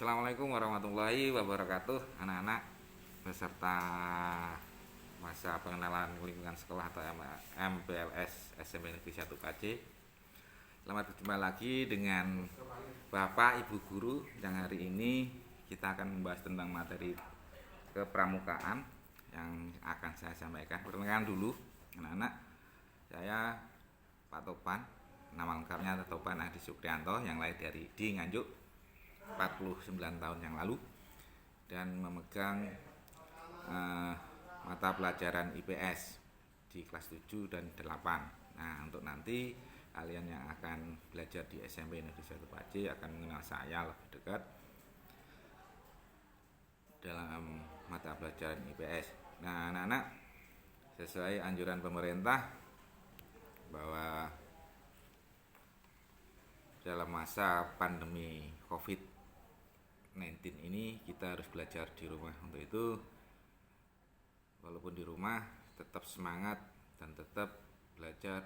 Assalamualaikum warahmatullahi wabarakatuh, anak-anak beserta masa pengenalan lingkungan sekolah atau MPLS SMP Negeri 1 Pace. Selamat berjumpa lagi dengan Bapak Ibu Guru yang hari ini kita akan membahas tentang materi kepramukaan yang akan saya sampaikan. Perkenalkan dulu anak-anak, saya Pak Topan, nama lengkapnya Topan Adi Sukrianto, yang lahir di Nganjuk 49 tahun yang lalu dan memegang mata pelajaran IPS di kelas 7 dan 8. Nah, untuk nanti kalian yang akan belajar di SMP Negeri 1 Pace akan mengenal saya lebih dekat dalam mata pelajaran IPS. Nah, anak-anak, sesuai anjuran pemerintah bahwa dalam masa pandemi COVID-19 ini kita harus belajar di rumah. Untuk itu, walaupun di rumah tetap semangat dan tetap belajar,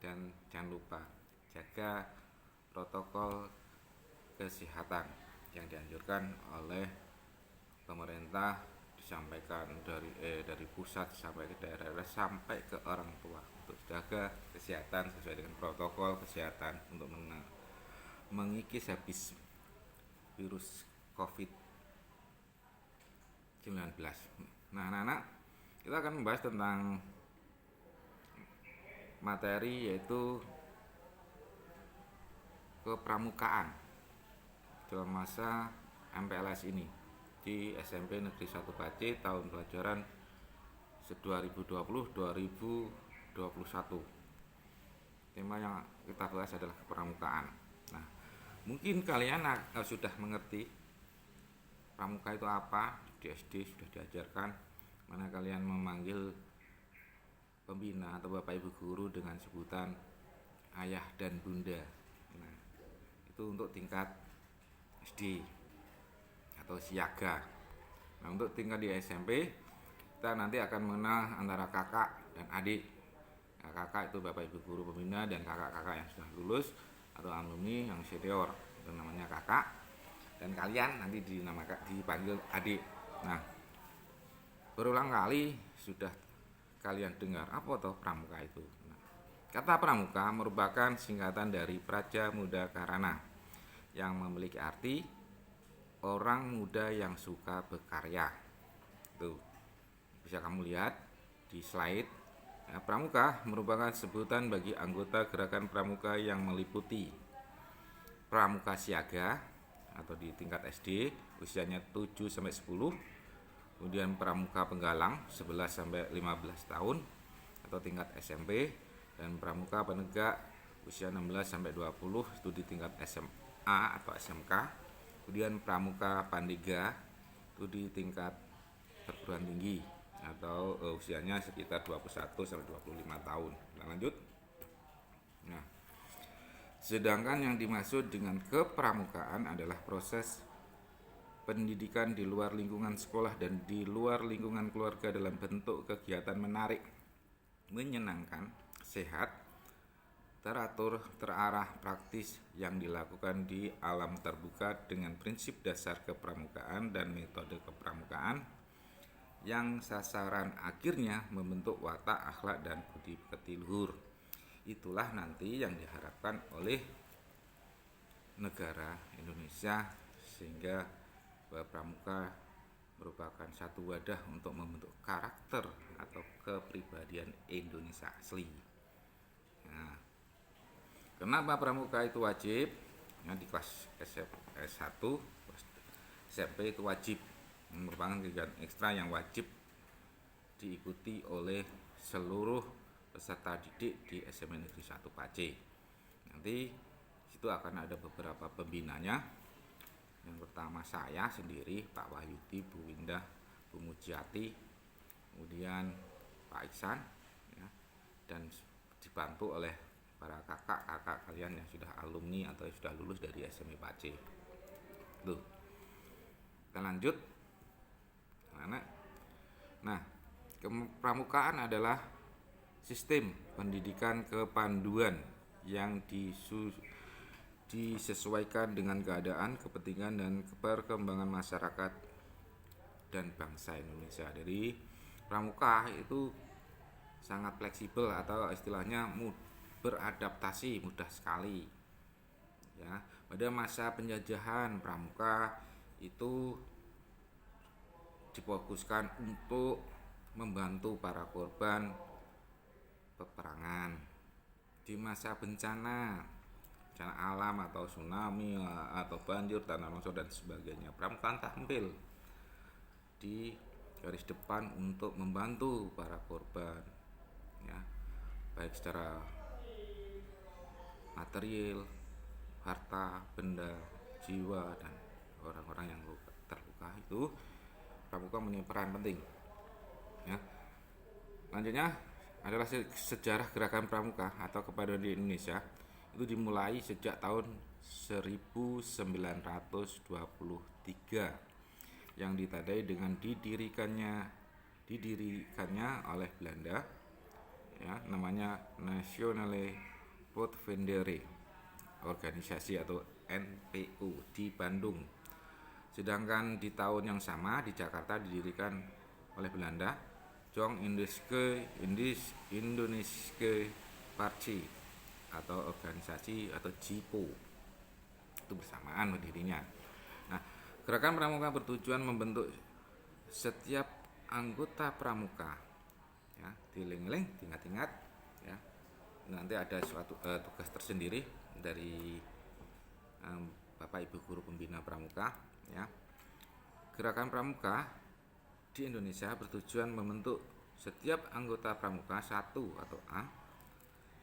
dan jangan lupa jaga protokol kesehatan yang dianjurkan oleh pemerintah, disampaikan dari pusat sampai ke daerah sampai ke orang tua, untuk jaga kesehatan sesuai dengan protokol kesehatan untuk mengikis habis virus COVID-19. Nah, anak-anak, kita akan membahas tentang materi yaitu kepramukaan dalam masa MPLS ini di SMP Negeri 1 Pace tahun pelajaran 2020-2021. Tema yang kita bahas adalah kepramukaan. Nah, mungkin kalian sudah mengerti pramuka itu apa, di SD sudah diajarkan, mana kalian memanggil pembina atau bapak ibu guru dengan sebutan ayah dan bunda. Nah, itu untuk tingkat SD atau siaga. Nah, untuk tingkat di SMP kita nanti akan mengenal antara kakak dan adik. Nah, kakak itu bapak ibu guru pembina, dan kakak-kakak yang sudah lulus atau alumni yang senior itu namanya kakak, dan kalian nanti dipanggil adik. Nah, berulang kali sudah kalian dengar apa toh pramuka itu. Nah, kata pramuka merupakan singkatan dari Praja Muda Karana yang memiliki arti orang muda yang suka berkarya. Tuh, bisa kamu lihat di slide. Nah, pramuka merupakan sebutan bagi anggota gerakan pramuka yang meliputi pramuka siaga atau di tingkat SD usianya 7 sampai 10, kemudian pramuka penggalang 11 sampai 15 tahun atau tingkat SMP, dan pramuka penegak usia 16 sampai 20 itu di tingkat SMA atau SMK, kemudian pramuka pandega itu di tingkat perguruan tinggi atau usianya sekitar 21 sampai 25 tahun. Kita lanjut. Nah, sedangkan yang dimaksud dengan kepramukaan adalah proses pendidikan di luar lingkungan sekolah dan di luar lingkungan keluarga dalam bentuk kegiatan menarik, menyenangkan, sehat, teratur, terarah, praktis yang dilakukan di alam terbuka dengan prinsip dasar kepramukaan dan metode kepramukaan yang sasaran akhirnya membentuk watak, akhlak, dan budi pekerti luhur. Itulah nanti yang diharapkan oleh negara Indonesia, sehingga pramuka merupakan satu wadah untuk membentuk karakter atau kepribadian Indonesia asli. Nah, kenapa pramuka itu wajib? Nah, di kelas S1, SMP itu wajib, merupakan kegiatan ekstra yang wajib diikuti oleh seluruh peserta didik di SMP Negeri 1 Pace. Nanti situ akan ada beberapa pembinanya. Yang pertama saya sendiri, Pak Wahyudi, Bu Windah, Bu Mujiati, kemudian Pak Iksan, ya, dan dibantu oleh para kakak-kakak kalian yang sudah alumni atau sudah lulus dari SMP Pace. Tuh, kita lanjut. Nah, kepramukaan adalah sistem pendidikan kepanduan yang disesuaikan dengan keadaan, kepentingan dan perkembangan masyarakat dan bangsa Indonesia. Jadi pramuka itu sangat fleksibel atau istilahnya beradaptasi mudah sekali. Ya, pada masa penjajahan pramuka itu difokuskan untuk membantu para korban peperangan. Di masa bencana alam atau tsunami atau banjir, tanah longsor dan sebagainya, pramuka tampil di garis depan untuk membantu para korban, ya, baik secara material, harta, benda, jiwa, dan orang-orang yang terluka itu pramuka mempunyai peran penting. Ya. Selanjutnya adalah sejarah gerakan pramuka atau kepaduan di Indonesia. Itu dimulai sejak tahun 1923 yang ditandai dengan didirikannya oleh Belanda, ya, namanya Nationale Bondvendere organisasi atau NPO di Bandung. Sedangkan di tahun yang sama di Jakarta didirikan oleh Belanda Jong Indische Partij atau organisasi atau JIPO, itu bersamaan berdirinya. Nah, gerakan pramuka bertujuan membentuk setiap anggota pramuka, ya, dieling-eling, diingat-ingat, ya. Nanti ada suatu tugas tersendiri dari Bapak Ibu guru pembina pramuka, ya. Gerakan pramuka di Indonesia bertujuan membentuk setiap anggota pramuka satu atau A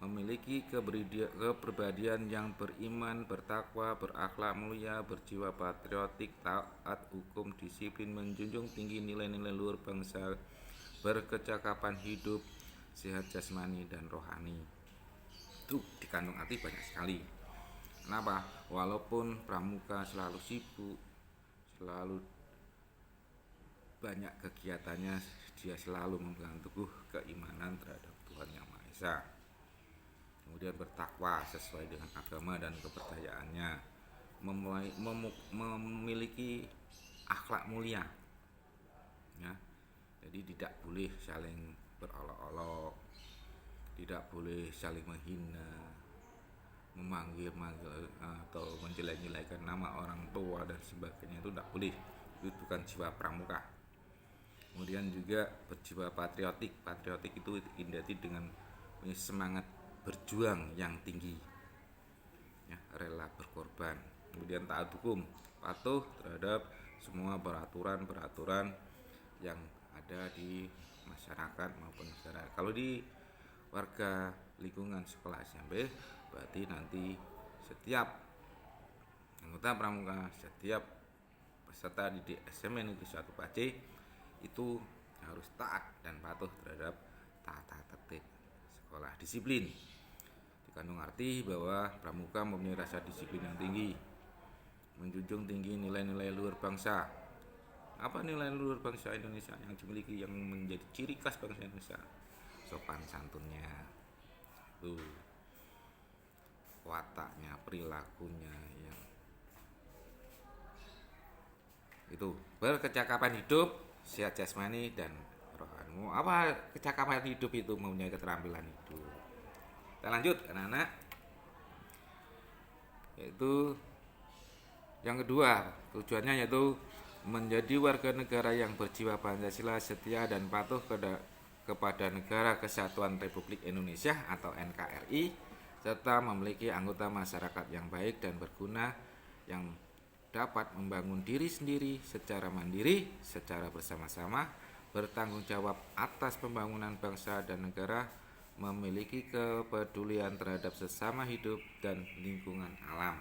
memiliki kepribadian yang beriman, bertakwa, berakhlak mulia, berjiwa patriotik, taat hukum, disiplin, menjunjung tinggi nilai-nilai luhur bangsa, berkecakapan hidup, sehat jasmani dan rohani. Itu dikandung arti banyak sekali. Kenapa? Walaupun pramuka selalu sibuk, selalu banyak kegiatannya, dia selalu memegang teguh keimanan terhadap Tuhan Yang Maha Esa. Kemudian bertakwa sesuai dengan agama dan kepercayaannya, memiliki akhlak mulia, ya. Jadi tidak boleh saling berolok-olok, tidak boleh saling menghina, memanggil-manggil atau menjelek-jelekan nama orang tua dan sebagainya, itu tidak boleh. Itu bukan jiwa pramuka. Kemudian juga berjiwa patriotik. Patriotik itu identik dengan semangat berjuang yang tinggi, ya, rela berkorban. Kemudian taat hukum, patuh terhadap semua peraturan yang ada di masyarakat maupun negara. Kalau di warga lingkungan sekolah SMP, berarti nanti setiap anggota pramuka, setiap peserta didik SMA Negeri 1 Pace itu harus taat dan patuh terhadap tata tertib sekolah. Disiplin dikandung arti bahwa pramuka mempunyai rasa disiplin yang tinggi, menjunjung tinggi nilai-nilai luhur bangsa. Apa nilai luhur bangsa Indonesia yang dimiliki, yang menjadi ciri khas bangsa Indonesia? Sopan santunnya, itu wataknya, perilakunya, yang itu berkecakapan hidup, sehat jasmani dan rohani. Apa kecakapan hidup itu? Mempunyai keterampilan hidup. Kita lanjut anak-anak, yaitu yang kedua, tujuannya yaitu menjadi warga negara yang berjiwa Pancasila, setia dan patuh kepada Negara Kesatuan Republik Indonesia atau NKRI, serta memiliki anggota masyarakat yang baik dan berguna, yang dapat membangun diri sendiri secara mandiri, secara bersama-sama, bertanggung jawab atas pembangunan bangsa dan negara, memiliki kepedulian terhadap sesama hidup dan lingkungan alam.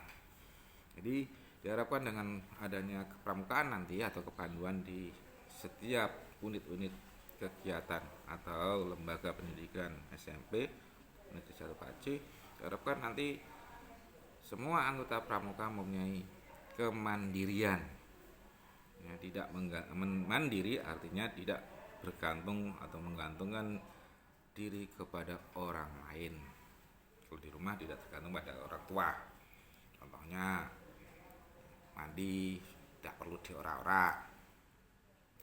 Jadi diharapkan dengan adanya kepramukaan nanti atau kepanduan di setiap unit-unit kegiatan atau lembaga pendidikan SMP Negeri 1 Pace, diharapkan nanti semua anggota pramuka mempunyai kemandirian, ya, tidak mandiri artinya tidak bergantung atau menggantungkan diri kepada orang lain. Kalau di rumah tidak tergantung pada orang tua. Contohnya contohnya mandi tidak perlu diorak-orak,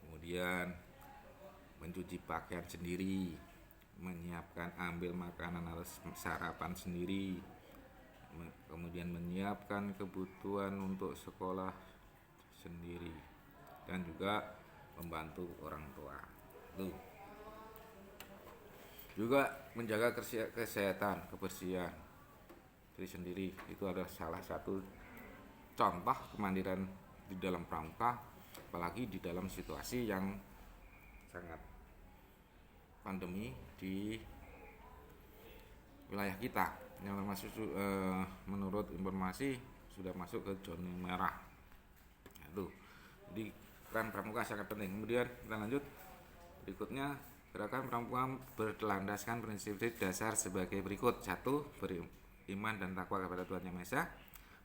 kemudian mencuci pakaian sendiri, menyiapkan ambil makanan atau sarapan sendiri, kemudian menyiapkan kebutuhan untuk sekolah sendiri, dan juga membantu orang tua. Tuh. Juga menjaga kesehatan, kebersihan diri sendiri, itu adalah salah satu contoh kemandirian di dalam pramuka, apalagi di dalam situasi yang sangat pandemi di wilayah kita yang masuk menurut informasi sudah masuk ke zona merah. Itu. Jadi peran pramuka sangat penting. Kemudian kita lanjut berikutnya. Gerakan pramuka berlandaskan prinsip dasar sebagai berikut. 1. Beriman dan takwa kepada Tuhan Yang Maha Esa,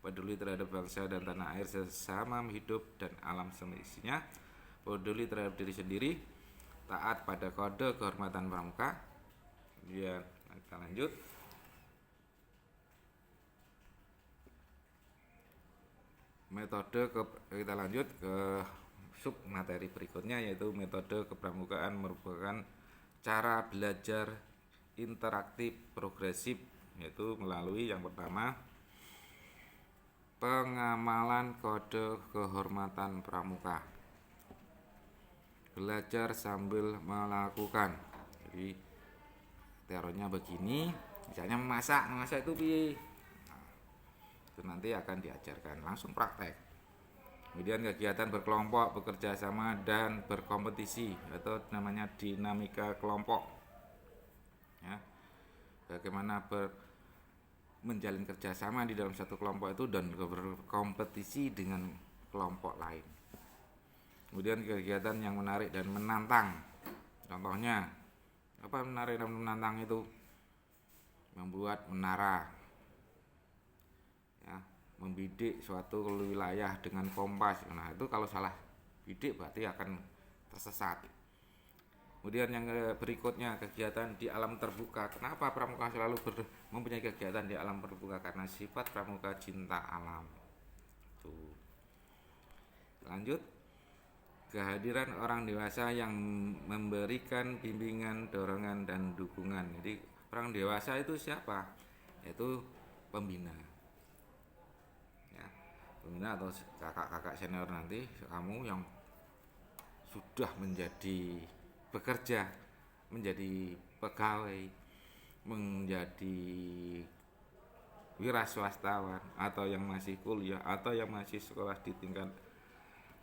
peduli terhadap bangsa dan tanah air sesama hidup dan alam semestinya, peduli terhadap diri sendiri, taat pada kode kehormatan pramuka. Kemudian kita lanjut. Kita lanjut ke sub materi berikutnya, yaitu metode kepramukaan merupakan cara belajar interaktif progresif, yaitu melalui yang pertama pengamalan kode kehormatan pramuka, belajar sambil melakukan. Jadi teorinya begini, misalnya memasak itu piye, itu nanti akan diajarkan langsung praktek. Kemudian kegiatan berkelompok, bekerja sama, dan berkompetisi atau namanya dinamika kelompok. Ya, bagaimana menjalin kerjasama di dalam satu kelompok itu dan berkompetisi dengan kelompok lain. Kemudian kegiatan yang menarik dan menantang. Contohnya, apa menarik dan menantang itu? Membuat menara. Ya, membidik suatu wilayah dengan kompas. Nah, itu kalau salah bidik berarti akan tersesat. Kemudian yang berikutnya kegiatan di alam terbuka. Kenapa pramuka selalu mempunyai kegiatan di alam terbuka? Karena sifat pramuka cinta alam. Tuh. Lanjut, kehadiran orang dewasa yang memberikan bimbingan, dorongan, dan dukungan. Jadi orang dewasa itu siapa? Yaitu pembina. Pembina atau kakak-kakak senior nanti, kamu yang sudah bekerja, menjadi pegawai, menjadi wira swastawan, atau yang masih kuliah, atau yang masih sekolah di tingkat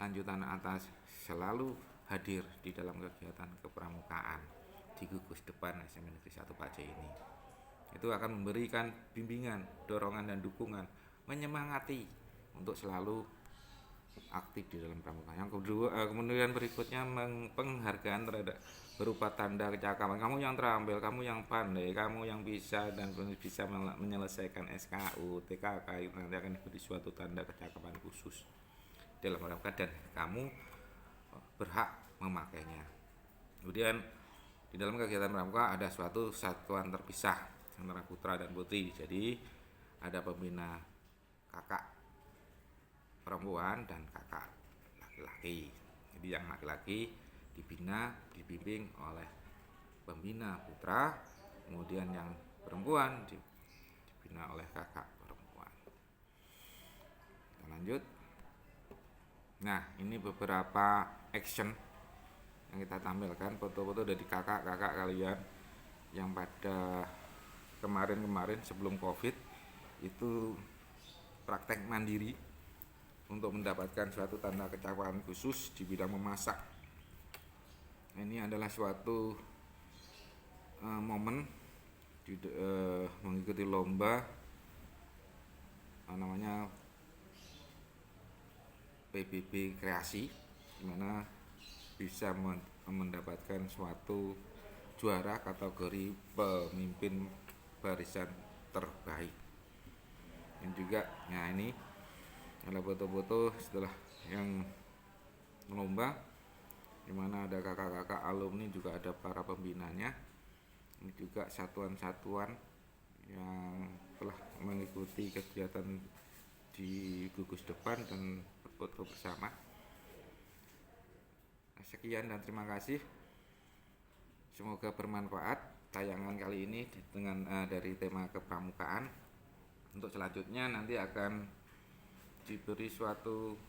lanjutan atas, selalu hadir di dalam kegiatan kepramukaan di gugus depan SMA Negeri 1 Pacet ini. Itu akan memberikan bimbingan, dorongan, dan dukungan, menyemangati untuk selalu aktif di dalam pramuka. Yang kedua, kemudian berikutnya penghargaan terhadap berupa tanda kecakapan. Kamu yang terampil, kamu yang pandai, kamu yang bisa dan bisa menyelesaikan SKU, TKK, itu nanti akan diberi suatu tanda kecakapan khusus dalam pramuka dan kamu berhak memakainya. Kemudian di dalam kegiatan pramuka ada suatu satuan terpisah antara putra dan putri. Jadi ada pembina kakak perempuan dan kakak laki-laki. Jadi yang laki-laki dibimbing oleh pembina putra, kemudian yang perempuan dibina oleh kakak perempuan. Kita lanjut. Nah, ini beberapa action yang kita tampilkan, foto-foto dari kakak-kakak kalian yang pada kemarin sebelum COVID itu praktek mandiri untuk mendapatkan suatu tanda kecakapan khusus di bidang memasak. Ini adalah suatu momen mengikuti lomba namanya PBB Kreasi, di mana bisa mendapatkan suatu juara kategori pemimpin barisan terbaik. Dan juga, nah ini adalah foto-foto setelah yang lomba, di mana ada kakak-kakak alumni, juga ada para pembinanya. Ini juga satuan-satuan yang telah mengikuti kegiatan di gugus depan dan berfoto bersama. Sekian dan terima kasih. Semoga bermanfaat tayangan kali ini dengan dari tema kepramukaan. Untuk selanjutnya nanti akan diberi suatu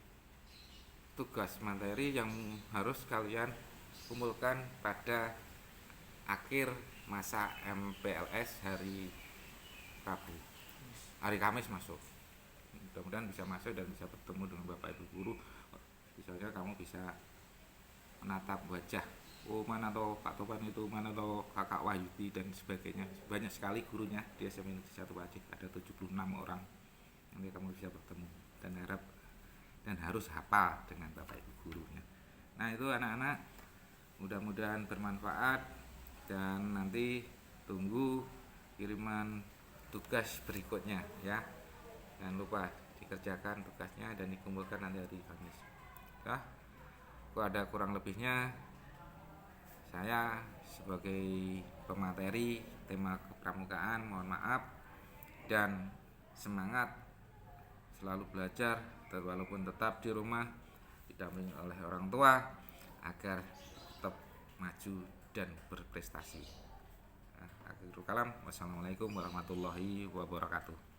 tugas materi yang harus kalian kumpulkan pada akhir masa MPLS hari Rabu. Hari Kamis masuk. Mudah-mudahan bisa masuk dan bisa bertemu dengan Bapak Ibu guru. Misalnya kamu bisa menatap wajah, oh mana toh Pak Topan itu, mana toh Kakak Wahyudi dan sebagainya. Banyak sekali gurunya di SMA Negeri 1 Pacet, ada 76 orang. Nanti kamu bisa bertemu dan harus hafal dengan Bapak Ibu gurunya. Nah itu anak-anak, mudah-mudahan bermanfaat dan nanti tunggu kiriman tugas berikutnya ya. Jangan lupa dikerjakan tugasnya dan dikumpulkan nanti hari Kamis ya. Kalau ada kurang lebihnya, saya sebagai pemateri tema kepramukaan mohon maaf, dan semangat selalu belajar walaupun tetap di rumah didampingi oleh orang tua agar tetap maju dan berprestasi. Akhirul kalam, wassalamualaikum warahmatullahi wabarakatuh.